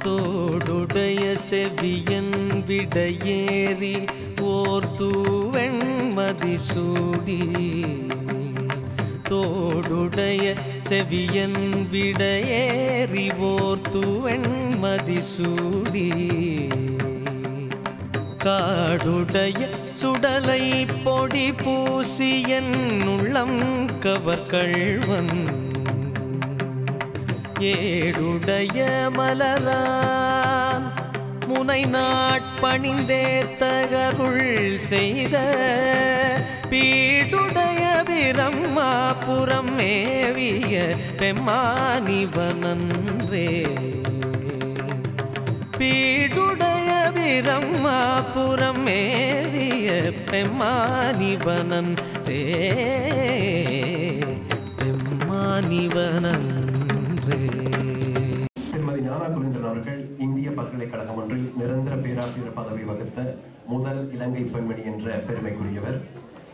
தோடுடைய செவியன் விடையேறி ஓர் தூவெண்மதி சூடி தோடுடைய செவியன் விடையேறி ஓர் தூவெண்மதி சூடி காடுடைய சுடலை பொடி பூசியன் உள்ளம் கவர்கள்வன் ஏடுடைய மலரான் முனை நாட்பணிந்தேத்தகருள் செய்த பீடுடைய பிரம்மாபுரம் மேவிய பெம்மானிவனன்றே பீடுடைய பிரம்மாபுரம் மேவிய பெம்மானிவனன்றே பெம்மானிவனன். திருமதி ஞானா குலேந்திரன் அவர்கள் இந்திய பல்கலைக்கழகம் ஒன்றில் நிரந்தர பேராசிரியர் பதவி வகித்த முதல் இலங்கை பெண்மணி என்ற பெருமைக்குரியவர்.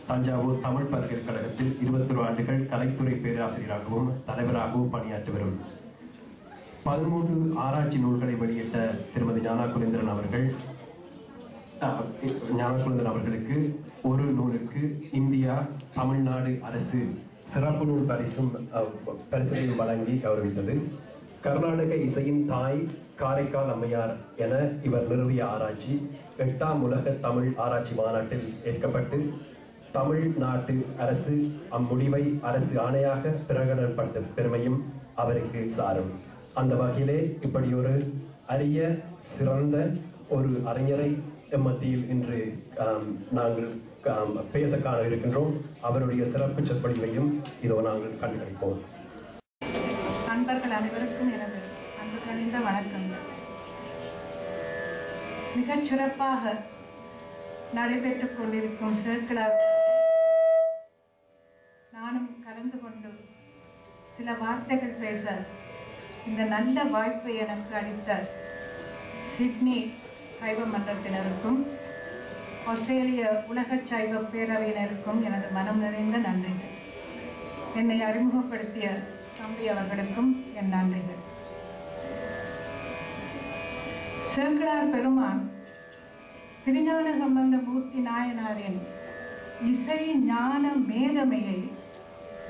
தஞ்சாவூர் தமிழ் பல்கலைக்கழகத்தில் 21 ஆண்டுகள் கலைத்துறை பேராசிரியராகவும் தலைவராகவும் பணியாற்றி வரும் 13 ஆராய்ச்சி நூல்களை வெளியிட்ட திருமதி ஞானா குலேந்திரன் அவர்களுக்கு ஒரு நூலுக்கு இந்தியா தமிழ்நாடு அரசு சிறப்பு நூல் பரிசையும் வழங்கி கௌரவித்தது. கர்நாடக இசையின் தாய் காரைக்கால் அம்மையார் என இவர் நிறுவிய ஆராய்ச்சி 8ஆம் உலக தமிழ் ஆராய்ச்சி மாநாட்டில் ஏற்கப்பட்டு தமிழ்நாட்டு அரசு அம்முடிவை அரசு ஆணையாக பிரகடனப்பட்ட பெருமையும் அவருக்கு சாரும். அந்த வகையிலே இப்படி ஒரு அரிய சிறந்த ஒரு அறிஞரை மத்தியில் இன்று நாங்கள் பேச காண இருக்கின்றோம். அவருடைய சிறப்பு சொற்பொழிவையும் இதோ நாங்கள் கண்டுகளிப்போம். நண்பர்கள் அனைவருக்கும் எனது அன்பு கனிந்த வணக்கங்கள். மிகச் சிறப்பாக நடைபெற்றுக் கொண்டிருக்கும் சேர்க்கலார் நானும் கலந்து கொண்டு சில வார்த்தைகள் பேச இந்த நல்ல வாய்ப்பை எனக்கு அளித்த சிட்னி சைவ மன்றத்தினருக்கும் ஆஸ்திரேலிய உலக சைவ பேரவையினருக்கும் எனது மனம் நிறைந்த நன்றிகள். என்னை அறிமுகப்படுத்திய தம்பி அவர்களுக்கும் என் நன்றிகள். சேக்கிழார் பெருமான் திருஞான சம்பந்த மூர்த்தி நாயனாரின் இசை ஞான மேதமையை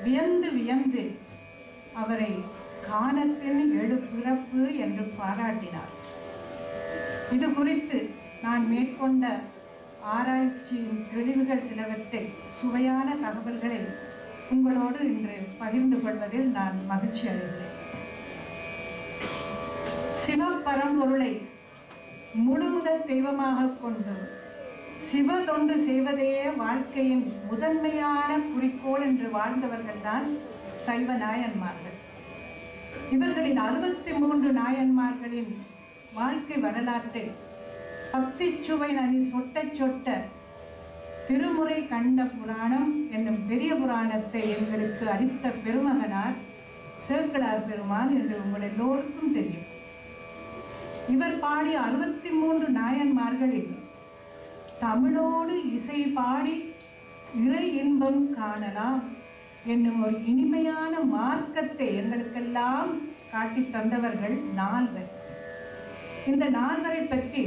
வியந்து வியந்து அவரை கானத்தின் எழுபிறப்பு என்று பாராட்டினார். இது குறித்து நான் மேற்கொண்ட ஆராய்ச்சியின் தெளிவுகள் சிலவற்றை சுவையான தகவல்களை உங்களோடு இன்று பகிர்ந்து கொள்வதில் நான் மகிழ்ச்சி அடைகிறேன். சிவபரம்பொருளை முழுமுதல் தெய்வமாக கொண்டு சிவ தொண்டு செய்வதையே வாழ்க்கையின் முதன்மையான குறிக்கோள் என்று வாழ்ந்தவர்கள் தான் சைவ நாயன்மார்கள். இவர்களின் 63 நாயன்மார்களின் வாழ்க்கை வரலாற்றை பக்தி சுவை நனி சொட்ட சொட்ட திருமுறை கண்ட புராணம் என்னும் பெரிய புராணத்தை எங்களுக்கு அளித்த பெருமகனார் சேக்கிழார் பெருமான் என்று உங்கள் எல்லோருக்கும் தெரியும். இவர் பாடிய 63 நாயன்மார்களில் தமிழோடு இசை பாடி இறை இன்பம் காணலாம் என்னும் ஒரு இனிமையான மார்க்கத்தை எங்களுக்கெல்லாம் காட்டி தந்தவர்கள் 4. இந்த 4 பற்றி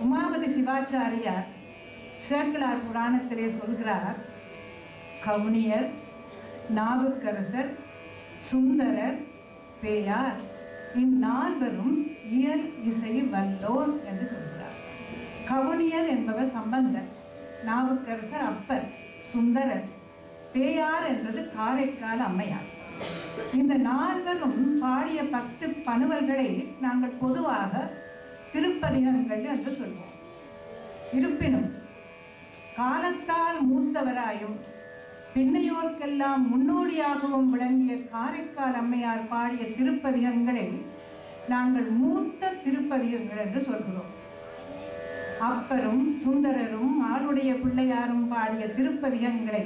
உமாபதி சிவாச்சாரியார் சேக்கிழார் புராணத்திலே சொல்கிறார். கவுனியர், நாவுக்கரசர், சுந்தரர், பேயார் இந்நால்வரும் இயல் இசை வல்லோர் என்று சொல்கிறார். கவுனியர் என்பவர் சம்பந்தர், நாவுக்கரசர் அப்பர், சுந்தரர், பேயார் என்பது காரைக்கால் அம்மையார். இந்த 4 பாடிய 10 பனுவல்களை நாங்கள் பொதுவாக திருப்பதிகங்கள் என்று சொல்வோம். இருப்பினும் காலத்தால் மூத்தவராயும் பின்னையோர்க்கெல்லாம் முன்னோடியாகவும் விளங்கிய காரைக்கால் அம்மையார் பாடிய திருப்பதிகங்களை நாங்கள் மூத்த திருப்பதிகங்கள் என்று சொல்கிறோம். அப்பரும் சுந்தரரும் ஆளுடைய பிள்ளையாரும் பாடிய திருப்பதிகங்களை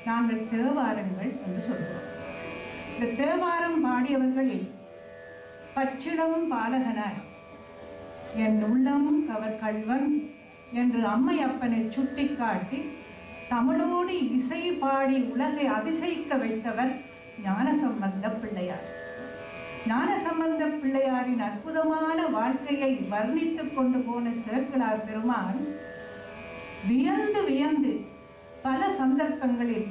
நாங்கள் தேவாரங்கள் என்று சொல்கிறோம். இந்த தேவாரம் பாடியவர்களில் பச்சிளம் பாலகனாய் என் உள்ளம் கவர் கள்வன் என்று அம்மையப்பனை சுட்டிக்காட்டி தமிழோடு இசை பாடி உலகை அதிசயிக்க வைத்தவர் ஞானசம்பந்த பிள்ளையார். ஞானசம்பந்த பிள்ளையாரின் அற்புதமான வாழ்க்கையை வர்ணித்துக் கொண்டு போன சேக்கிழார் பெருமான் வியந்து வியந்து பல சந்தர்ப்பங்களில்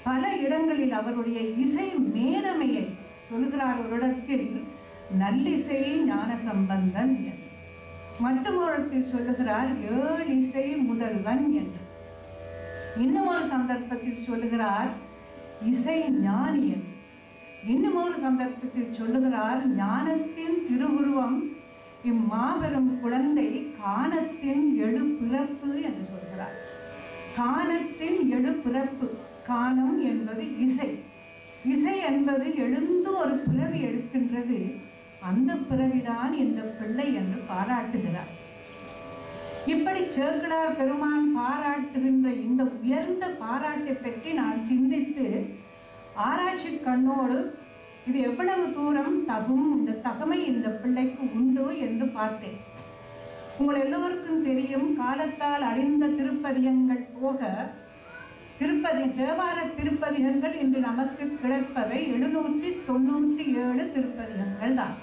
பல இடங்களில் அவருடைய இசை மேதமையை சொல்கிறார். ஒரு இடத்தில் நல்லிசை ஞானசம்பந்தன் என்று, மற்றும் ஒரு இடத்தில் சொல்லுகிறார் ஏழு இசை முதல்வன் என்று, இன்னும் ஒரு சந்தர்ப்பத்தில் சொல்லுகிறார் இசை ஞானி என்று, இன்னும் ஒரு சந்தர்ப்பத்தில் சொல்லுகிறார் ஞானத்தின் திருவுருவம் இம்மாபெரும் குழந்தை கானத்தின் எழு பிறப்பு என்று சொல்கிறார். கானத்தின் எழு பிறப்பு, கானம் என்பது இசை, இசை என்பது எழுந்து ஒரு பிறவி எடுக்கின்றது, அந்த பிறவிதான் இந்த பிள்ளை என்று பாராட்டுகிறார். இப்படி சேக்கிழார் பெருமான் பாராட்டுகின்ற இந்த உயர்ந்த பாராட்டை பற்றி நான் சிந்தித்து ஆராய்ச்சி கண்ணோடு இது எவ்வளவு தூரம் தகும், இந்த தகமை இந்த பிள்ளைக்கு உண்டு என்று பார்த்தேன். உங்கள் எல்லோருக்கும் தெரியும், காலத்தால் அழிந்த திருப்பதிகங்கள் போக தேவார திருப்பதிகங்கள் இன்று நமக்கு கிடைப்பவை 797 திருப்பதிகங்கள் தான்.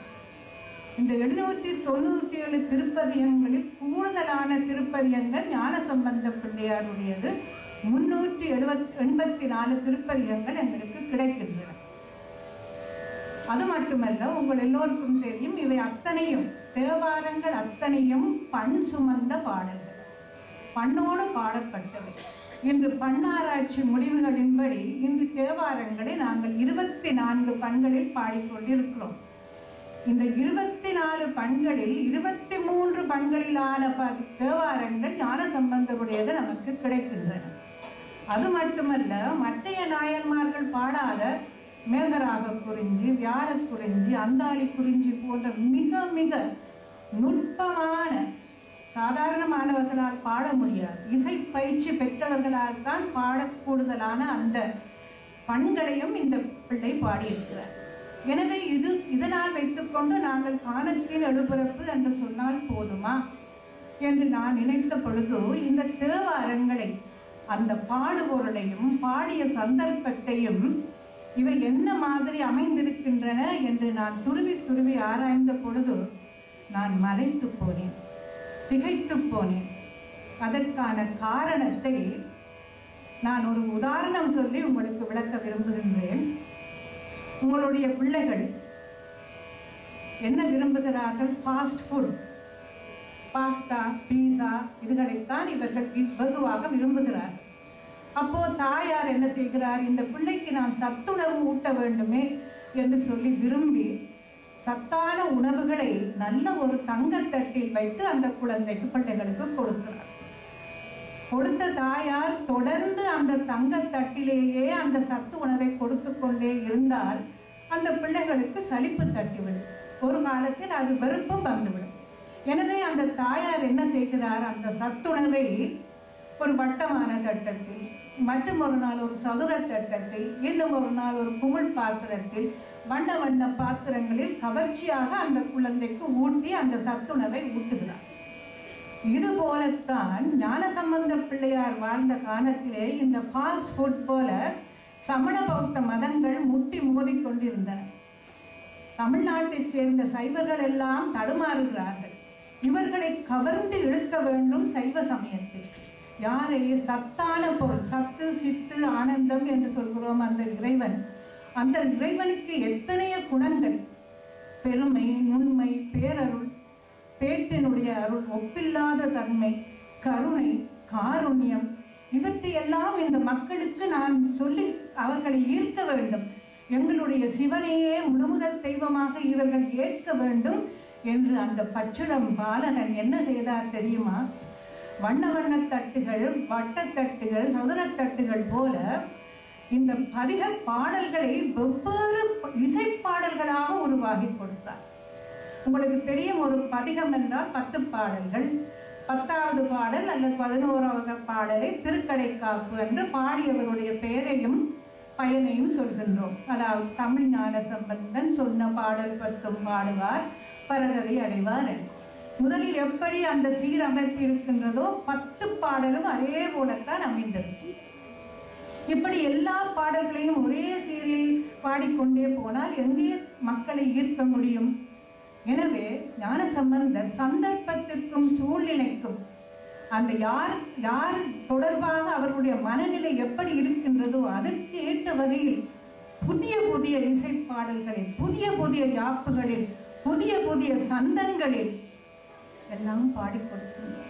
இந்த 797 திருப்பதிகங்களில் கூடுதலான திருப்பதிகங்கள் ஞானசம்பந்த பிள்ளையாருடையது. 384 திருப்பதிகங்கள் எங்களுக்கு கிடைக்கின்றன. அது மட்டுமல்ல, உங்கள் எல்லோருக்கும் தெரியும், இவை அத்தனையும் தேவாரங்கள் அத்தனையும் பண் சுமந்த பாடல்கள், பண்ணோடு பாடப்பட்டவை. இன்று பண்ணாராய்ச்சி முடிவுகளின்படி இன்று தேவாரங்களை நாங்கள் 24 பண்களில் பாடிக்கொண்டிருக்கிறோம். இந்த 24 பண்களில் 23 பண்களிலான தேவாரங்கள் ஞானசம்பந்தருடையது நமக்கு கிடைக்கின்றன. அது மட்டுமல்ல, மற்றைய நாயன்மார்கள் பாடாத மேகராக குறிஞ்சி, வியாழ குறிஞ்சி, அந்தாளி குறிஞ்சி போன்ற மிக மிக நுட்பமான சாதாரணமானவர்களால் பாட முடியாது, இசை பயிற்சி பெற்றவர்களால் தான் பாடக்கூடுதலான அந்த பண்களையும் இந்த பிள்ளை பாடியிருக்கிறார். எனவே இதனால் வைத்துக்கொண்டு நாங்கள் கானத்தின் எழுபிறப்பு என்று சொன்னால் போதுமா என்று நான் நினைத்த பொழுது, இந்த தேவாரங்களை அந்த பாடுபொருளையும் பாடிய சந்தர்ப்பத்தையும் இவை என்ன மாதிரி அமைந்திருக்கின்றன என்று நான் துருவி துருவி ஆராய்ந்த பொழுது நான் மலைத்து போனேன், திகைத்து போனேன். அதற்கான காரணத்தை நான் ஒரு உதாரணம் சொல்லி உங்களுக்கு விளக்க விரும்புகின்றேன். உங்களுடைய பிள்ளைகள் என்ன விரும்புகிறார்கள்? ஃபாஸ்ட் ஃபுட், பாஸ்தா, பீஸா, இதுகளைத்தான் இவர்கள் வெகுவாக விரும்புகிறார்கள். அப்போ தாயார் என்ன செய்கிறார்? இந்த பிள்ளைக்கு நான் சத்துணவு ஊட்ட வேண்டுமே என்று சொல்லி விரும்பி சத்தான உணவுகளை நல்ல ஒரு தங்கத்தட்டில் வைத்து அந்த குழந்தைக்கு பிள்ளைகளுக்கு கொடுக்கிறார். கொடுத்த தாயார் தொடர்ந்து அந்த தங்கத்தட்டிலேயே அந்த சத்து உணவை கொடுத்து கொண்டே இருந்தால் அந்த பிள்ளைகளுக்கு சலிப்பு தட்டிவிடும், ஒரு காலத்தில் அது வெறுப்பும் வந்துவிடும். எனவே அந்த தாயார் என்ன செய்கிறார்? அந்த சத்துணவை ஒரு வட்டமான தட்டத்தில், மற்றும் ஒரு நாள் ஒரு சதுர தட்டத்தில், இன்னும் ஒரு நாள் ஒரு குமிழ் பாத்திரத்தில், வண்ண வண்ண பாத்திரங்களில் கவர்ச்சியாக அந்த குழந்தைக்கு ஊட்டி அந்த சத்துணவை ஊட்டுகிறார். இது போலத்தான் ஞானசம்பந்த பிள்ளையார் வாழ்ந்த காலத்திலே இந்த ஃபாஸ்ட் ஃபுட் போல சமண பௌத்த மதங்கள் முட்டி மோதி கொண்டிருந்தன. தமிழ்நாட்டை சேர்ந்த சைவர்கள் எல்லாம் தடுமாறுகிறார்கள். இவர்களை கவர்ந்து இழுக்க வேண்டும் சைவ சமயத்தில். யாரை? சத்தான பொருள், சத்து, சித்து, ஆனந்தம் என்று சொல்கிறோம். அந்த இறைவன், அந்த இறைவனுக்கு எத்தனைய குணங்கள், பெருமை, நுண்மை, பேரருள், பேட்டினுடைய அருள், ஒப்பில்லாத தன்மை, கருணை, காருண்யம், இவற்றையெல்லாம் இந்த மக்களுக்கு நான் சொல்லி அவர்களை ஈர்க்க வேண்டும். எங்களுடைய சிவனையே முழுமுதற் தெய்வமாக இவர்கள் ஏற்க வேண்டும் என்று அந்த பச்சிளம் பாலகன் என்ன செய்தார் தெரியுமா? வண்ண வண்ண தட்டுகள், வட்டத்தட்டுகள், சதுரத்தட்டுகள் போல இந்த பதிக பாடல்களை வெவ்வேறு இசைப்பாடல்களாக உருவாகி கொடுத்தார். உங்களுக்கு தெரியும், ஒரு பதிகம் என்றால் 10 பாடல்கள். 10வது பாடல் அல்லது 11வது பாடலை திருக்கடைக்காப்பு என்று பாடியவருடைய பெயரையும் பயனையும் சொல்கின்றோம். அதாவது தமிழ் ஞானசம்பந்தன் சொன்ன பாடல் 10 பாடுவார், பரகதி அடைவார். முதலில் எப்படி அந்த சீரமைப்பு இருக்கின்றதோ 10 பாடலும் அதே போலத்தான் அமைந்திருக்கு. இப்படி எல்லா பாடல்களையும் ஒரே சீரில் பாடிக்கொண்டே போனால் எங்கே மக்களை ஈர்க்க முடியும்? எனவே ஞானசம்பந்தர் சந்தர்ப்பத்திற்கும் சூழ்நிலைக்கும் அந்த யார் தொடர்பாக அவர்களுடைய மனநிலை எப்படி இருக்கின்றதோ அதற்கு ஏற்ற வகையில் புதிய புதிய இசைப்பாடல்களில், புதிய புதிய யாப்புகளில், புதிய புதிய சந்தங்களில் எல்லாம் பாடிக்கொடுக்கின்றனர்.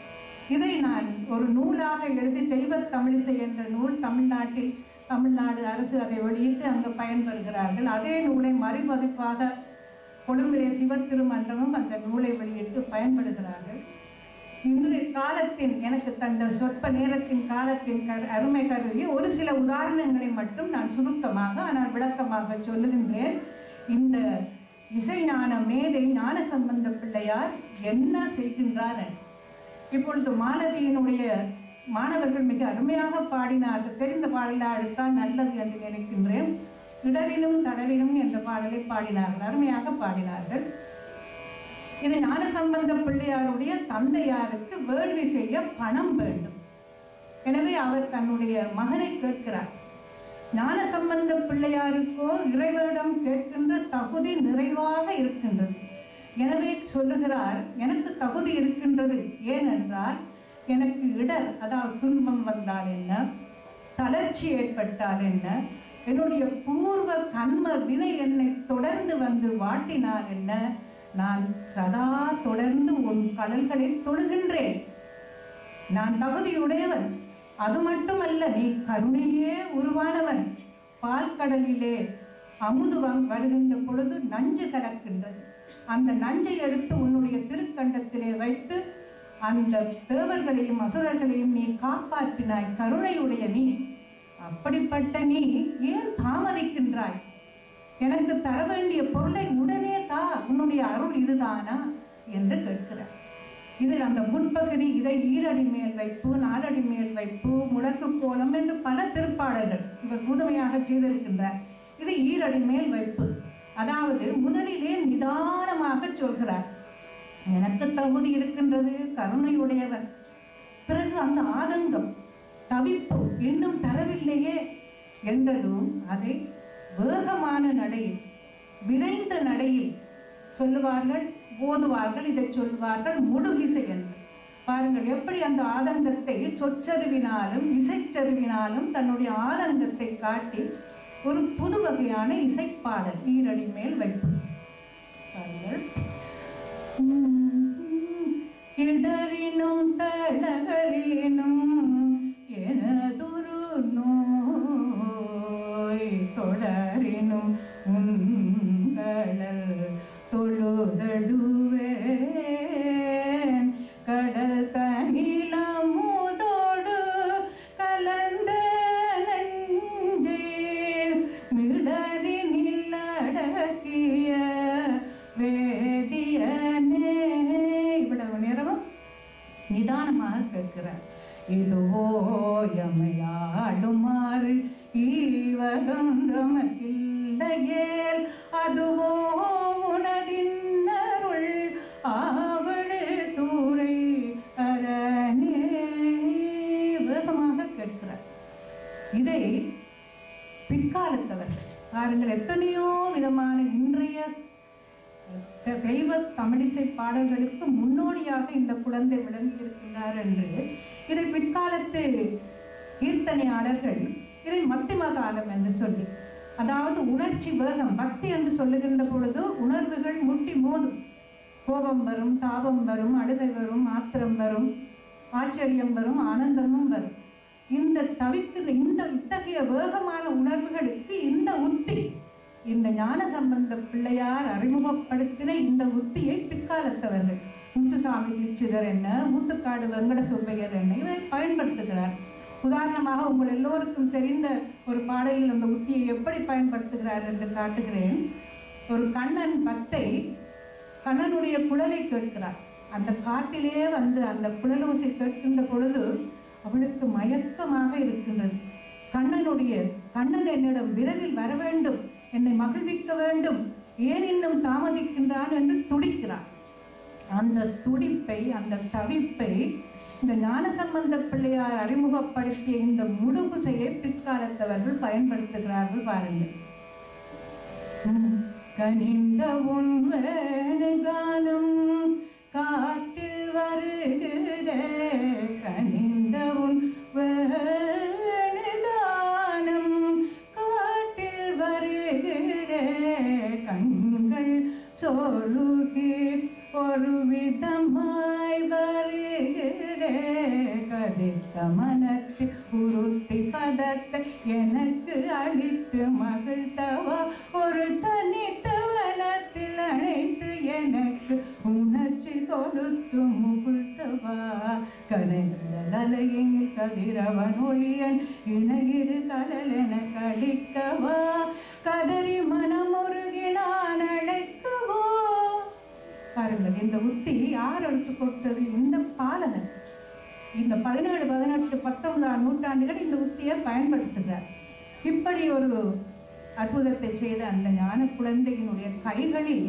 இதை நான் ஒரு நூலாக எழுதி தெய்வத் தமிழிசை என்ற நூல் தமிழ்நாடு அரசு அதை வெளியிட்டு அங்கு பயன்பெறுகிறார்கள். அதே நூலை மறுபதிப்பாக கொழும்பிலே சிவத்திருமன்றமும் அந்த நூலை வெளியிட்டு பயன்படுகிறார்கள். இன்றைய காலத்தின் எனக்கு தந்த சொற்ப நேரத்தின் காலத்தின் அருமை கருதி ஒரு சில உதாரணங்களை மட்டும் நான் சுருக்கமாக ஆனால் விளக்கமாக சொல்லுகின்றேன். இந்த இசைஞான மேதை ஞானசம்பந்த பிள்ளையார் என்ன செய்கின்றார்? இப்பொழுது மாலதியினுடைய மாணவர்கள் மிக அருமையாக பாடினார்கள். தெரிந்த பாடலை அடுத்தால் நல்லது என்று நினைக்கின்றேன். இடரினும் தடரினும் என்ற பாடலை பாடினார்கள், அருமையாக பாடினார்கள். இது ஞானசம்பந்த பிள்ளையாருடைய தந்தையாருக்கு வேள்வி செய்ய பணம் வேண்டும். எனவே அவர் தன்னுடைய மகனை கேட்கிறார். ஞானசம்பந்த பிள்ளையாருக்கோ இறைவனிடம் கேட்கின்ற தகுதி நிறைவாக இருக்கின்றது. எனவே சொல்லுகிறார், எனக்கு தகுதி இருக்கின்றது. ஏனென்றால் எனக்கு இடர், அதாவது துன்பம் வந்தால் என்ன, தளர்ச்சி ஏற்பட்டால் என்ன, என்னுடைய பூர்வ கண்ம வினை என்னை தொடர்ந்து வந்து வாட்டினால் என்ன, நான் சதா தொடர்ந்து உன் கடல்களில் தொழுகின்றேன். நான் தகுதியுடையவன். அது மட்டுமல்ல, நீ கருணையே உருவானவன். பால்கடலிலே அமுது வருகின்ற பொழுது நஞ்சு கலக்கின்றது. அந்த நஞ்சை எடுத்து உன்னுடைய திருக்கண்டத்திலே வைத்து அந்த தேவர்களையும் அசுரர்களையும் நீ காப்பாற்றினாய். கருணையுடைய நீ. அப்படிப்பட்ட நீ ஏன் தாமதிக்கின்றாய்? எனக்கு தர வேண்டிய பொருளை உடனே தா. உன்னுடைய அருள் இதுதானா என்று கேட்கிறார். இதில் அந்த முன்பகுதி, இதை ஈரடி மேல் வைப்பு, நாலடி மேல் வைப்பு, முழக்கு கோலம் என்று பல திருப்பாடல்கள் இவர் புதுமையாக செய்திருக்கின்றார். இது ஈரடி மேல் வைப்பு. அதாவது முதலிலே நிதானமாக சொல்கிறார், எனக்கு தகுதி இருக்கின்றது, கருணையுடையவர். பிறகு அந்த ஆதங்கம், தவிப்பு, இன்னும் தரவில்லையே என்றதும் அதை வேகமான நடையில், விரைந்த நடையில் சொல்லுவார்கள், ஓதுவார்கள். இதை சொல்வார்கள் முழுகிசை என்று. பாருங்கள் எப்படி அந்த ஆதங்கத்தை சொற்சருவினாலும் இசைச்சருவினாலும் தன்னுடைய ஆதங்கத்தை காட்டி ஒரு புது வகையான இசைப்பாடல் ஈரடி மேல் வைப்பு. பாருங்கள், இடரினும் தளரினும் எனதொரு நோய் தொடரினும் உங்களல் தொழுதடுவேன் கடல் தனிலமுதோடு கலந்த நஞ்சே மிடரினில் அடக்கிய வேதியனே. இவ்வளவு நேரமும் நிதானமாக கேட்கிறார். இதுவோ எமையாடுமாறு ஈவகன்றமக்கில்லையேல் அதுவோ உனதின்னருள் ஆவடு தூரை அரணே. வேகமாக கேட்கிறார். இதை பிற்காலத்தவர்கள் பாருங்கள், எத்தனையோ விதமான இன்றைய தெய்வ தமிழிசை பாடல்களுக்கு முன்னோடியாக இந்த குழந்தை விளங்கி இருக்கின்றார் என்று இதை பிற்காலத்து கீர்த்தனையாளர்கள் இதை மத்திம காலம் என்று சொல்லி, அதாவது உணர்ச்சி வேகம், பக்தி என்று சொல்லுகின்ற பொழுது உணர்வுகள் முட்டி மோதும். கோபம் வரும், தாபம் வரும், அழுகை வரும், ஆத்திரம் வரும், ஆச்சரியம் வரும், ஆனந்தமும் வரும். இந்த இத்தகைய வேகமான உணர்வுகளுக்கு இந்த உத்தி, இந்த ஞானசம்பந்த பிள்ளையார் அறிமுகப்படுத்தின இந்த உத்தியை பிற்காலத்தவர்கள் முத்துசாமி தீட்சிதர் என்ன, முத்துக்காடு வெங்கட சுப்பையர் என்ன, இவரை பயன்படுத்துகிறார். உதாரணமாக உங்கள் எல்லோருக்கும் தெரிந்த ஒரு பாடலில் அந்த உத்தியை எப்படி பயன்படுத்துகிறார் என்று காட்டுகிறேன். ஒரு கண்ணன் பக்தை கண்ணனுடைய குழலை கேட்கிறார். அந்த காட்டிலே வந்து அந்த குழலோசை கேட்கின்ற பொழுது அவளுக்கு மயக்கமாக இருக்கின்றது. கண்ணன் என்னிடம் விரைவில் வர வேண்டும், என்னை மகிழ்விக்க வேண்டும், ஏன் இன்னும் தாமதிக்கின்றான் என்று துடிக்கிறார். அந்த துடிப்பை, அந்த தவிப்பை இந்த ஞானசம்பந்த பிள்ளையார் அறிமுகப்படுத்திய இந்த முடுகுசையை பிற்காலத்தவர்கள் பயன்படுத்துகிறார்கள் பாருங்கள். கனிந்த உன் வேணுகானம் காட்டில் வருகிற கனிந்த உன் வேணுகானம் காட்டில் வருகிற கண்கள் சொருகி ஒரு விதமாய் வருகிற கதித்த மனத்தில் உருத்தி பதத்தை எனக்கு அளித்து மகிழ்த்தவா ஒரு தனித்தவனத்தில் அழைத்து எனக்கு உணர்ச்சி கொடுத்து முகிழ்த்தவா கனைகள் அலையில் கதிரவன் ஒளியன் இணையிரு கடல் என கடிக்கவா கதறி மனமுருகினான் அழைக்கவோ. பாருங்கள், இந்த உத்தி யார் எடுத்து கொடுத்தது? இந்த பாலகன். இந்த 17, 18, 19ஆம் நூற்றாண்டுகள் இந்த உத்தியை பயன்படுத்துகிறார். இப்படி ஒரு அற்புதத்தை செய்த அந்த ஞான குழந்தையினுடைய கைகளில்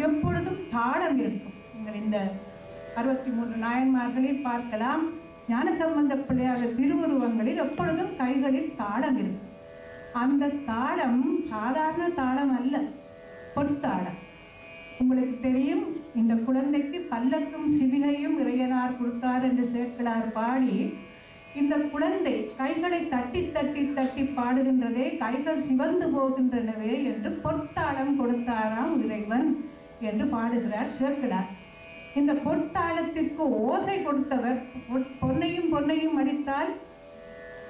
எப்பொழுதும் தாளம் இருக்கும். நீங்கள் இந்த 63 நாயன்மார்களில் பார்க்கலாம். ஞானசம்பந்த பிள்ளையார் திருவுருவங்களில் எப்பொழுதும் கைகளில் தாளம் இருக்கும். அந்த தாளம் சாதாரண தாளம் அல்ல, பொற்தாளம். உங்களுக்கு தெரியும், இந்த குழந்தைக்கு பல்லக்கும் சிவிகையும் இறையனார் கொடுத்தார் என்று சேக்கிழார் பாடி, இந்த குழந்தை கைகளை தட்டி தட்டி தட்டி பாடுகின்றதே, கைகள் சிவந்து போகின்றனவே என்று பொற்தாளம் கொடுத்தாராம் இறைவன் என்று பாடுகிறார் சேக்கிழார். இந்த பொற்தாளத்திற்கு ஓசை கொடுத்தவர். பொன்னையும் பொன்னையும் அடித்தால்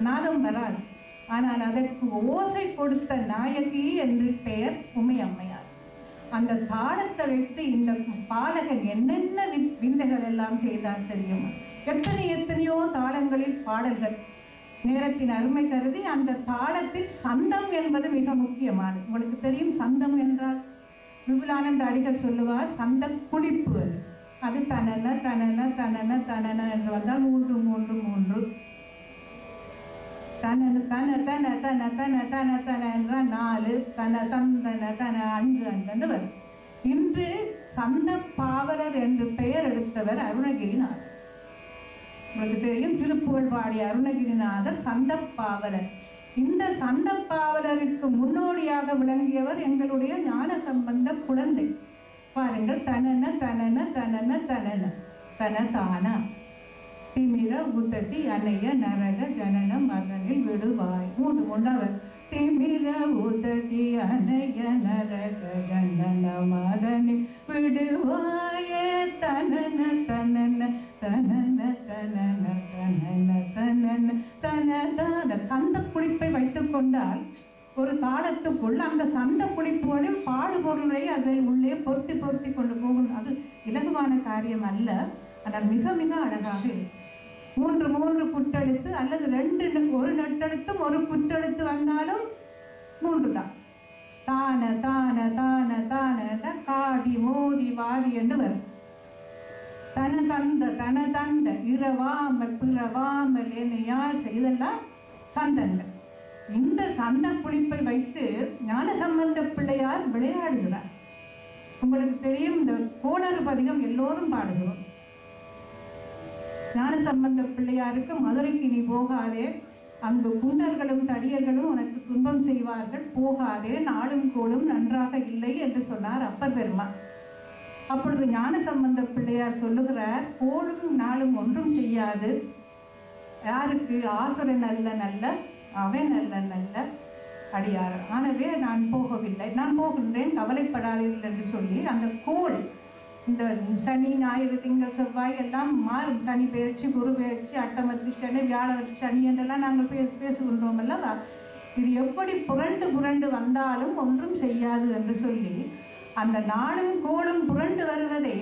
நாதம் வராது, ஆனால் அதற்கு ஓசை கொடுத்த நாயகி என்று பெயர் உமையம்மையார். அந்த தாளத்தை வைத்து இந்த பாலகன் என்னென்ன விந்தைகள் எல்லாம் செய்தார் தெரியுமா? எத்தனையோ தாளங்களில் பாடல்கள். நேரத்தின் அருமை கருதி அந்த தாளத்தில் சந்தம் என்பது மிக முக்கியமானது. உங்களுக்கு தெரியும் சந்தம் என்றால்? விபுலானந்த அடிகள் சொல்லுவார், சந்த குளிப்பு. அது தனன தனன தனன தனன என்று வந்தால் 3 3 3 தன தன தன தன தன தன தன என்றால் 4, தன தந்தன தன 5 5 வரும். இன்று சந்த பாவலர் என்று பெயர் எடுத்தவர் அருணகிரிநாதர். உங்களுக்கு தெரியும், திருப்புகழ் பாடிய அருணகிரிநாதர் சந்த பாவலர். இந்த சந்த பாவலருக்கு முன்னோடியாக விளங்கியவர் எங்களுடைய ஞானசம்பந்த குழந்தை. பாருங்கள், தனன தனன தனன தனன தனதான திமிர உததி அணைய நரக ஜனன மகனில் விடுவாய். 3 3 திமிர உததி அணைய நரக ஜனன மகனில் விடுவாய தனன தனன தனன தனன தனன தனன தனதான. சந்த குளிப்பை வைத்துக் கொண்டால் ஒரு தாளத்துக்குள் அந்த சந்த குளிப்புகளில் பாடுபொருளை அதை உள்ளே பொருத்தி பொருத்தி கொண்டு போகும். அது இலகுவான காரியம் அல்ல, ஆனால் மிக மிக அழகாக இருக்கும். 3 3 குற்றெழுத்து அல்லது 2 ஒரு நெட்டெழுத்தும் ஒரு குற்றெழுத்து வந்தாலும் 3 தான். தான தான தான தான காடி மோதி வாடி என்று வரும். தன தந்த இரவாமல் பிறவாமல் என்னையால் செய்தெல்லாம் சந்தங்கள். இந்த சந்த குளிப்பை வைத்து ஞானசம்பந்த பிள்ளையார் விளையாடுகிறார். உங்களுக்கு தெரியும், இந்த கோளறு பதிகம் எல்லோரும் பாடுகிறோம். ஞானசம்பந்த பிள்ளையாருக்கு மதுரைக்கு நீ போகாதே, அங்கு குண்டர்களும் தடியர்களும் உனக்கு துன்பம் செய்வார்கள், போகாதே, நாளும் கோளும் நன்றாக இல்லை என்று சொன்னார் அப்பர் பெருமான். அப்பொழுது ஞானசம்பந்த பிள்ளையார் சொல்லுகிறார், கோளும் நாளும் ஒன்றும் செய்யாது. யாருக்கு? ஆசுரன் அல்ல நல்ல அவன் நல்ல நல்ல அடியார். ஆனவே நான் போகவில்லை, நான் போகின்றேன், கவலைப்படாதீர்கள் என்று சொல்லி அந்த கோள், இந்த சனி ஞாயிறு திங்கள் செவ்வாய் எல்லாம் மாறும். சனி பெயர்ச்சி, குரு பெயர்ச்சி, அட்டமத்தி சனி, வியாழவர்ச்சி சனி என்றெல்லாம் நாங்கள் பேசுகின்றோம் அல்லவா? இது எப்படி புரண்டு புரண்டு வந்தாலும் ஒன்றும் செய்யாது என்று சொல்லி அந்த நாளும் கோளும் புரண்டு வருவதை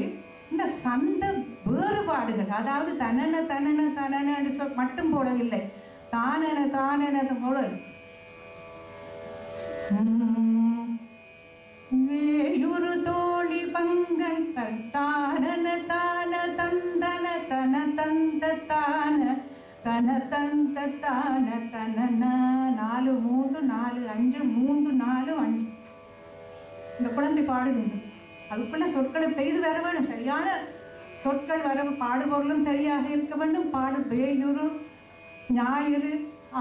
இந்த சந்த வேறுபாடுகள், அதாவது தனன தனன தனன என்று மட்டும் போடவில்லை, தானன தானன போடல். வேயுரு தோழி பங்கன் தானன தான தந்தன தன தந்த தான தன தந்த தான தனன 4 3 4 5 3 4 5 இந்த குழந்தை பாடுகின்றது. அதுக்குள்ள சொற்களை பெய்து வர வேணும், சரியான சொற்கள் வர பாடுபொருளும் சரியாக இருக்க வேண்டும். பாடு பேயுரு, ஞாயிறு,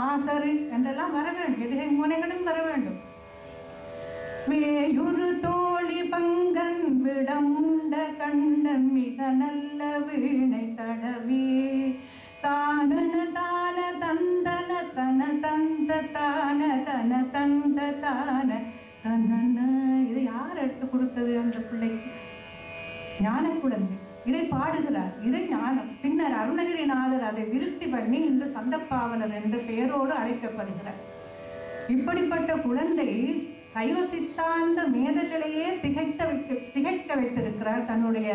ஆசரு என்றெல்லாம் வர வேண்டும். எதிகை முனைகளும் வர வேண்டும். வேயுரு தோழி பங்கன் விடமுண்ட கண்டன் மிக நல்ல வீணை தடவி தானன தான தந்தன தன தந்த தான தன தந்த தான தன. இதை யார் எடுத்து கொடுத்தது? அந்த பிள்ளைக்கு ஞான குழந்தை இதை பாடுகிறார். இதை ஞானம். பின்னர் அருணகிரிநாதர் அதை விருத்தி பண்ணி இன்று சந்தப்பாவலர் என்ற பெயரோடு அழைக்கப்படுகிறார். இப்படிப்பட்ட குழந்தை சைவ சித்தாந்த மேதங்களையே திகைக்க வைத்திருக்கிறார். தன்னுடைய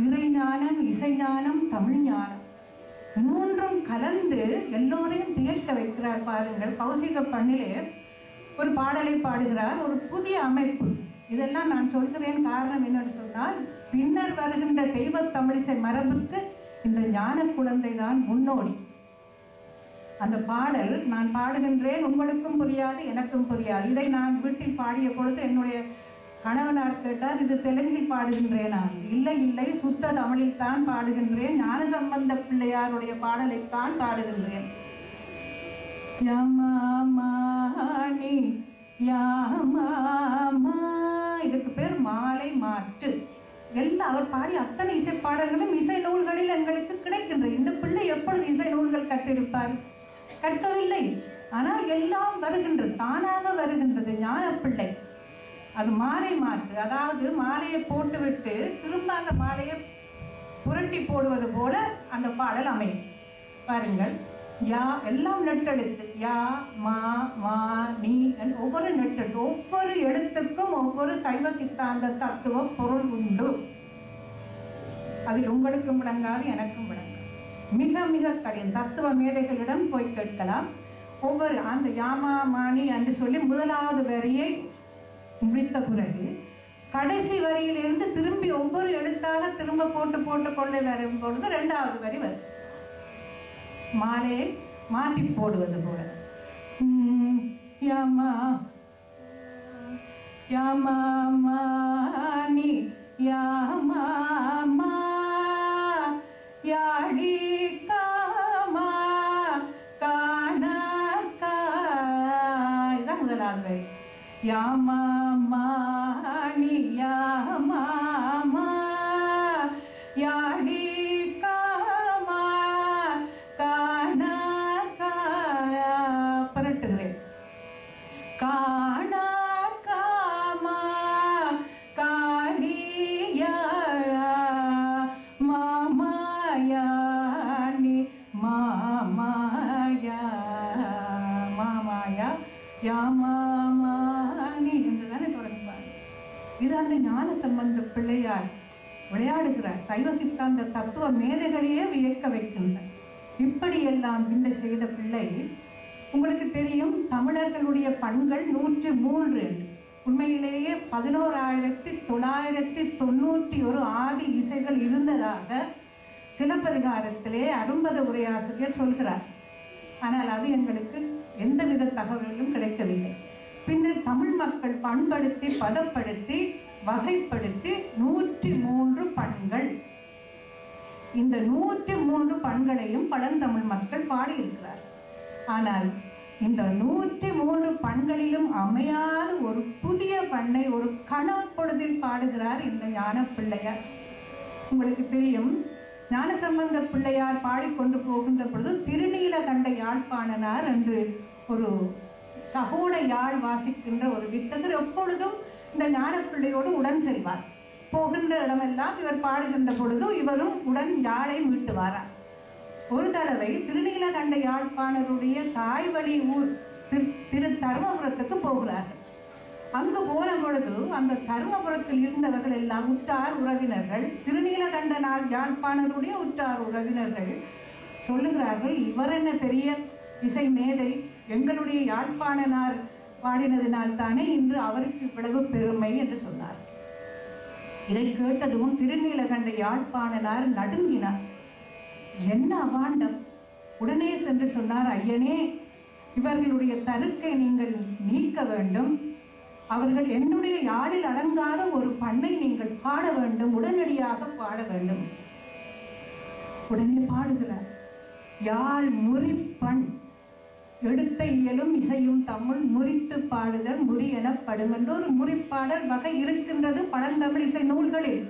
இறைஞானம், இசைஞானம், தமிழ் ஞானம் மூன்றும் கலந்து எல்லோரையும் திகைக்க வைக்கிறார். பாருங்கள், கௌசிக பண்ணிலே ஒரு பாடலை பாடுகிறார். ஒரு புதிய அமைப்பு. இதெல்லாம் நான் சொல்கிறேன் காரணம் என்னன்னு சொன்னால், பின்னர் வருகின்ற தெய்வ தமிழிசை மரபுக்கு இந்த ஞான குழந்தை தான் முன்னோடி. அந்த பாடல் நான் பாடுகின்றேன், உங்களுக்கும் புரியாது, எனக்கும் புரியாது. இதை நான் வீட்டில் பாடிய பொழுது என்னுடைய கணவனார் கேட்டார், இது தெலுங்கில் பாடுகின்றேனா? இல்லை இல்லை, சுத்த தமிழில் தான் பாடுகின்றேன். ஞானசம்பந்த பிள்ளையாருடைய பாடலைத்தான் பாடுகின்றேன். யமாமாணி யாமாமா, இதுக்கு பேர் மாலை மாற்று. எல்லாம் அவர் பாடி அத்தனை இசை பாடல்களும் இசை நூல்களில் எங்களுக்கு கிடைக்கின்றது. இந்த பிள்ளை எப்பொழுது இசை நூல்கள் கற்றிருப்பார்? கற்கவில்லை. ஆனால் எல்லாம் வருகின்றது, தானாக வருகின்றது. ஞான பிள்ளை அது மாலை மாற்று. அதாவது மாலையை போட்டுவிட்டு திரும்ப அந்த மாலையை புரட்டி போடுவது போல அந்த பாடல் அமையும். பாருங்கள், யா எல்லாம் நெட்டெழுத்து. யா, மா, மா, நீ, ஒவ்வொரு நெட்டெழுத்து, ஒவ்வொரு எழுத்துக்கும் ஒவ்வொரு சைவ சித்தாந்த தத்துவ பொருள் உண்டு. அதில் உங்களுக்கும் விளங்காது, எனக்கும் விளங்காது. மிக மிக கடினம். தத்துவ மேதைகளிடம் போய் கேட்கலாம். ஒவ்வொரு அந்த யாமா மாணி என்று சொல்லி முதலாவது வரியை முடித்த பிறகு கடைசி வரியிலிருந்து திரும்பி ஒவ்வொரு எழுத்தாக திரும்ப போட்டு போட்டு கொண்டு வரும் பொழுது இரண்டாவது வரி வரும். மாலையை மாற்றி போடுவது போல. யமா யமா மாணி யாமா யாடி காமா காணக்கா. இதான் முதலாவது வரி. யாமா மாணி யாமா யாடி காமா காணக்கா. பரட்டுகிறேன். காணக்காமா காளியா மாமாயாணி மாமாயா மாமாயா யாமாமாணி என்றுதானே தொடங்குவார். இது அந்த ஞான சம்பந்த பிள்ளையார் விளையாடுகிறார். சைவ சித்தாந்த தத்துவ மேதைகளையே வியக்க வைக்கின்றார். இப்படியெல்லாம் இந்த செய்த பிள்ளை, உங்களுக்கு தெரியும், தமிழர்களுடைய பண்கள் 103 என்று. உண்மையிலேயே 11,991 ஆதி இசைகள் இருந்ததாக சிலப்பதிகாரத்திலே அரும்பத உரையாசிரியர் சொல்கிறார். ஆனால் அது எங்களுக்கு எந்தவித தகவல்களும் கிடைக்கவில்லை. பின்னர் தமிழ் மக்கள் பண்படுத்தி பதப்படுத்தி வகைப்படுத்தி 103 பண்கள், இந்த 103 பண்களையும் பழந்தமிழ் மக்கள் பாடியிருக்கிறார். ஆனால் இந்த 103 பண்களிலும் அமையாத ஒரு புதிய பண்ணை ஒரு கணப்பொழுதில் பாடுகிறார் இந்த ஞான பிள்ளையார். உங்களுக்கு தெரியும், ஞானசம்பந்த பிள்ளையார் பாடிக்கொண்டு போகின்ற பொழுது திருநீலகண்ட யாழ்ப்பாணனார் என்று ஒரு சகோட யாழ் வாசிக்கின்ற ஒரு வித்தகர் எப்பொழுதும் இந்த ஞான பிள்ளையோடு உடன் செல்வார். போகின்ற இடமெல்லாம் இவர் பாடுகின்ற பொழுது இவரும் உடன் யாழை மீட்டுவாரார். ஒரு தடவை திருநீலகண்ட யாழ்ப்பாணருடைய தாய் வழி ஊர் திரு தருமபுரத்துக்கு போகிறார்கள். அங்கு போன பொழுது அந்த தருமபுரத்தில் இருந்தவர்கள் எல்லாம் உற்றார் உறவினர்கள், திருநீலகண்டனால் யாழ்ப்பாணருடைய உற்றார் உறவினர்கள் சொல்லுகிறார்கள், இவர் என்ன பெரிய இசை மேதை, எங்களுடைய யாழ்ப்பாணனார் பாடினதினால் தானே இன்று அவருக்கு இவ்வளவு பெருமை என்று சொன்னார். இதை கேட்டதும் திருநீலகண்ட யாழ்ப்பாணனார் நடுங்கினார். என்ன அபாண்டம்! உடனே சென்று சொன்னார், ஐயனே, இவர்களுடைய தருக்கை நீங்கள் நீக்க வேண்டும். அவர்கள் என்னுடைய யாழில் அடங்காத ஒரு பண்ணை நீங்கள் பாட வேண்டும், உடனடியாக பாட வேண்டும் உடனே பாடுகிறார். யாழ் முறிப்பண் எடுத்த இயலும் இசையும் தமிழ் முறித்து பாடுதல் முறி எனப்படும் என்ற ஒரு முறிப்பாடல் வகை இருக்கின்றது பழந்தமிழ் இசை நூல்களில்.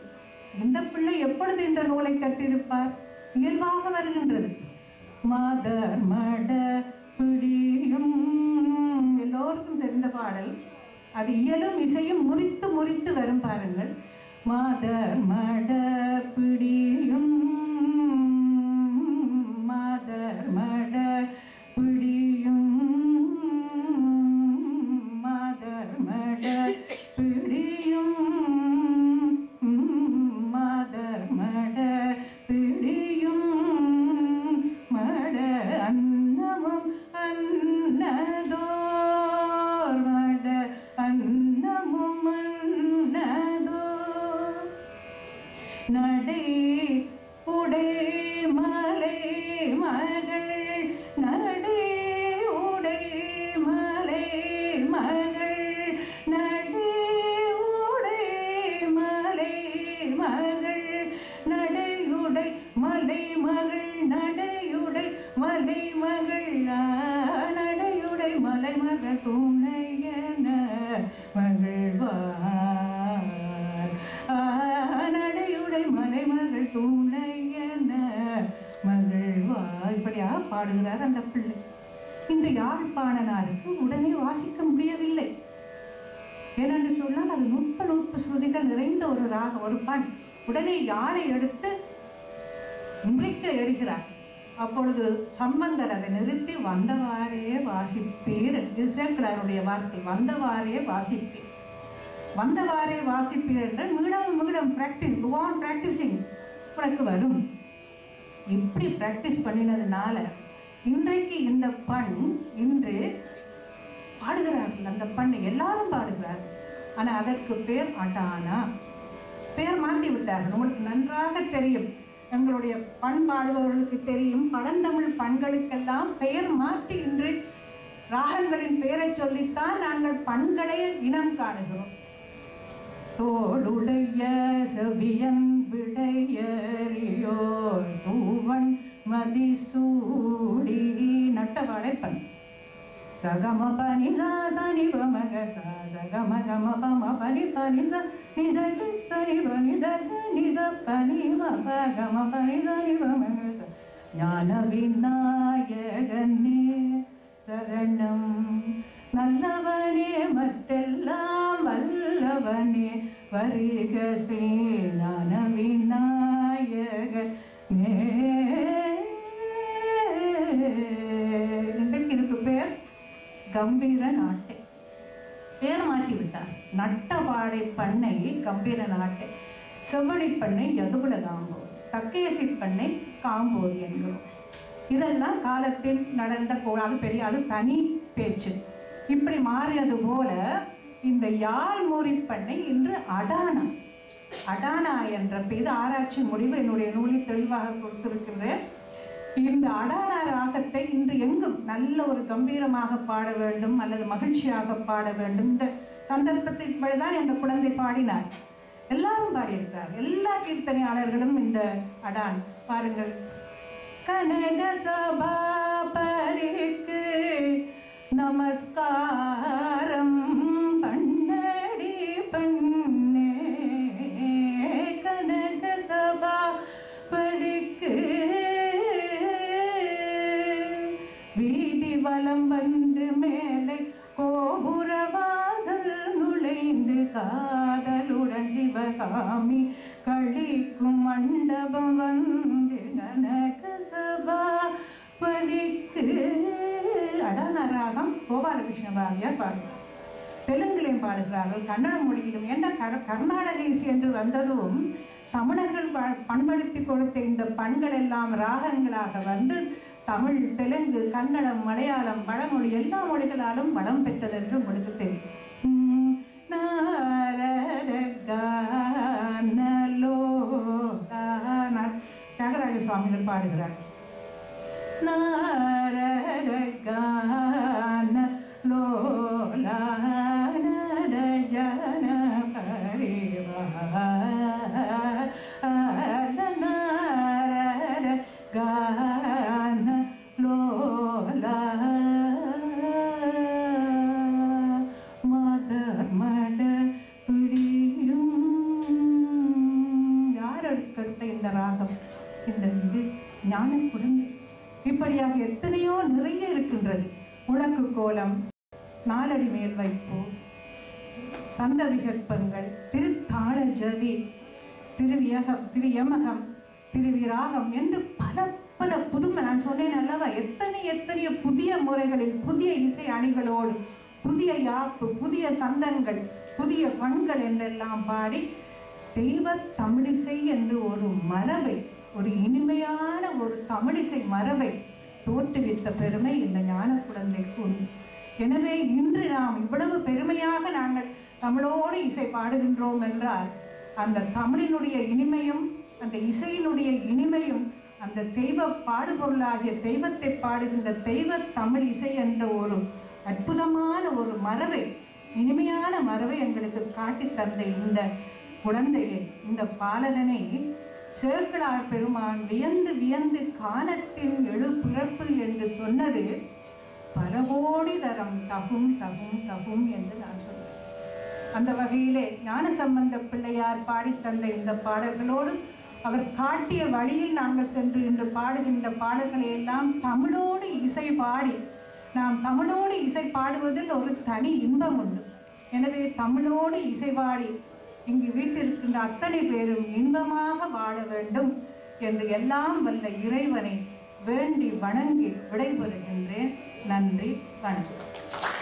இந்த பிள்ளை எப்பொழுது இந்த நூலை கற்றிருப்பார்? இயல்பாக வருகின்றது. மாதர் மட பிடியும் எல்லோருக்கும் தெரிந்த பாடல். அது இயலும் இசையும் முறித்து முறித்து வரும் பாருங்கள். மாதர் மட பிடியும் மாதர் மட பிடியும் மாதர் மட பிடியும் மாதர் மட பிடியும் மட அன்னமும் அன்னதோர் மட அன்னமும் அன்னதோர் நடை உடை மலை மகள் நடை உடை மலை மகள் நடை உடை மலை மகள் நடையுடை மலை மகள் நடையுடை மலை மகள் நடையுடை மலை மகள் துணையன மகிழ்வார் நடையுடை மலை மகள் துணையன மகிழ்வா. இப்படியாக பாடுகிறார் அந்த பிள்ளை. இந்த யாழ்ப்பாணனாருக்கு உடனே வாசிக்க முடியவில்லை. ஏனென்று சொன்னால் அது நுட்ப ஸ்ருதிகள் நிறைந்த ஒரு ராக ஒரு பண். உடனே யாழை எடுத்து முறிக்க எறிகிறார். அப்பொழுது சம்பந்தர் அதை நிறுத்தி வந்தவாறே வாசிப்பீர், சேக்கிழாருடைய வார்த்தை, வந்தவாறே வாசிப்பீர், வந்தவாறே வாசிப்பீர் என்ற மீளம் பிராக்டிஸ், கோ ஆன் பிராக்டிசிங், உனக்கு வரும். இப்படி பிராக்டிஸ் பண்ணினதுனால இன்றைக்கு இந்த பண் இன்று பாடுகிறார்கள். அந்த பண்ணை எல்லாரும் பாடுகிறார்கள். ஆனால் அதற்கு பேர் அடானா, பேர் மாற்றி விட்டார்கள். உங்களுக்கு நன்றாக தெரியும், எங்களுடைய பண்பாடுபவர்களுக்கு தெரியும், பழந்தமிழ் பண்களுக்கெல்லாம் பெயர் மாற்றி இன்று ராகங்களின் பெயரை சொல்லித்தான் நாங்கள் பண்களை இனம் காணுகிறோம். தோடுடைய செவியன் விடையறியோர் தூவன் மதிசூடி நட்டவாடை பண். சகம பனி சனி பமக சகம கம பம பனி பனி நிதக சனி பனி தக நிச பனி மப கம பனி சனி பமக ஞான விநாயகனே சரணம் நல்லவனே மற்றெல்லாம் வல்லவனே வருக ஸ்ரீ ஞான விநாயகனே. இன்றைக்கு இதுக்கு பேர் கம்பீர நாட்டை. பேர் மாட்டி விட்டார். நட்டவாடை பண்ணை கம்பீர நாட்டை, செவ்வழி பண்ணை யதுகுல காம்போது, தக்கேசி பண்ணை காம்போது என்கிறோம். இதெல்லாம் காலத்தில் நடந்த அது பெரிய, அது தனி பேச்சு. இப்படி மாறியது போல இந்த யாழ்மூரி பண்ணை இன்று அடானா. அடானா என்ற இது ஆராய்ச்சி முடிவு என்னுடைய நூலில் தெளிவாக கொடுத்திருக்கிறேன். இந்த அடானா ராகத்தை இன்று எங்கும் நல்ல ஒரு கம்பீரமாக பாட வேண்டும் அல்லது மகிழ்ச்சியாக பாட வேண்டும். இந்த சந்தர்ப்பத்தின்படிதான் அந்த குழந்தை பாடினார். எல்லாரும் பாடியிருக்கிறார். எல்லா கீர்த்தனையாளர்களும் இந்த அடான் பாருங்கள். கனக சபாபரிக்கு நமஸ்காரம் பண்ணடி பண்ணே, கனக சபாபரிக்கு வீதி வலம் வந்து மேலே கோபுரவாசல் நுழைந்து காதலுடன் சிவகாமி கழிக்கும் மண்டபம் வந்து கனக சபாபதிக்கு. அடான ராகம் கோபாலகிருஷ்ண பாரதியார் பாடுகிறார். தெலுங்கிலையும் பாடுகிறார்கள், கன்னட மொழியிலும். என்ன கர்நாடக இசை என்று வந்ததும் தமிழர்கள் பண்படுத்தி கொடுத்த இந்த பண்கள் எல்லாம் ராகங்களாக வந்து தமிழ், தெலுங்கு, கன்னடம், மலையாளம், வடமொழி எல்லா மொழிகளாலும் வளம் பெற்றது என்று உங்களுக்கு தெரியும். தியாகராஜ சுவாமிகள் பாடுகிறார். நாரகான லோலா ஜன பரிவார ராகம், இந்த இது ஞான குழந்தை, இப்படியாக எத்தனையோ நிறைய இருக்கின்றது. முழக்கு கோலம், நாலடி மேல் வைப்பு, சந்த விகற்பங்கள், திருத்தாள ஜதி, திருயமகம், திருவிராகம் என்று பல பல புதுமை. நான் சொன்னேன் அல்லவா, எத்தனையோ புதிய முறைகளில் புதிய இசை அணிகளோடு புதிய யாப்பு, புதிய சந்தங்கள், புதிய பண்கள் என்றெல்லாம் பாடி தெய்வ தமிழிசை என்று ஒரு மரபை, ஒரு இனிமையான ஒரு தமிழிசை மரபை தோற்றுவித்த பெருமை இந்த ஞான குழந்தைக்கு உண்டு. எனவே இன்று நாம் இவ்வளவு பெருமையாக நாங்கள் தமிழோடு இசை பாடுகின்றோம் என்றால் அந்த தமிழினுடைய இனிமையும் அந்த இசையினுடைய இனிமையும் அந்த தெய்வ பாடுபொருளாகிய தெய்வத்தை பாடுகின்ற தெய்வ தமிழ் இசை என்ற ஒரு அற்புதமான ஒரு மரபை, இனிமையான மரபை எங்களுக்கு காட்டி தந்த இந்த குழந்தையை, இந்த பாலகனை சேக்கிழார் பெருமான் வியந்து வியந்து காலத்தின் எழு பிறப்பு என்று சொன்னது பல கோடி தரம் தகும் தகும் தகும் என்று நான் சொல்றேன். அந்த வகையிலே ஞானசம்பந்த பிள்ளையார் பாடி தந்த இந்த பாடல்களோடு அவர் காட்டிய வழியில் நாங்கள் சென்று இன்று பாடுகின்ற பாடல்களை எல்லாம் தமிழோடு இசை பாடி, நாம் தமிழோடு இசை பாடுவதில் ஒரு தனி இன்பம் உண்டு. எனவே தமிழோடு இசை பாடி இங்கு வீட்டிருக்கின்ற அத்தனை பேரும் இன்பமாக வாழ வேண்டும் என்று எல்லாம் வல்ல இறைவனை வேண்டி வணங்கி விடைபெறுகின்றேன். நன்றி, வணக்கம்.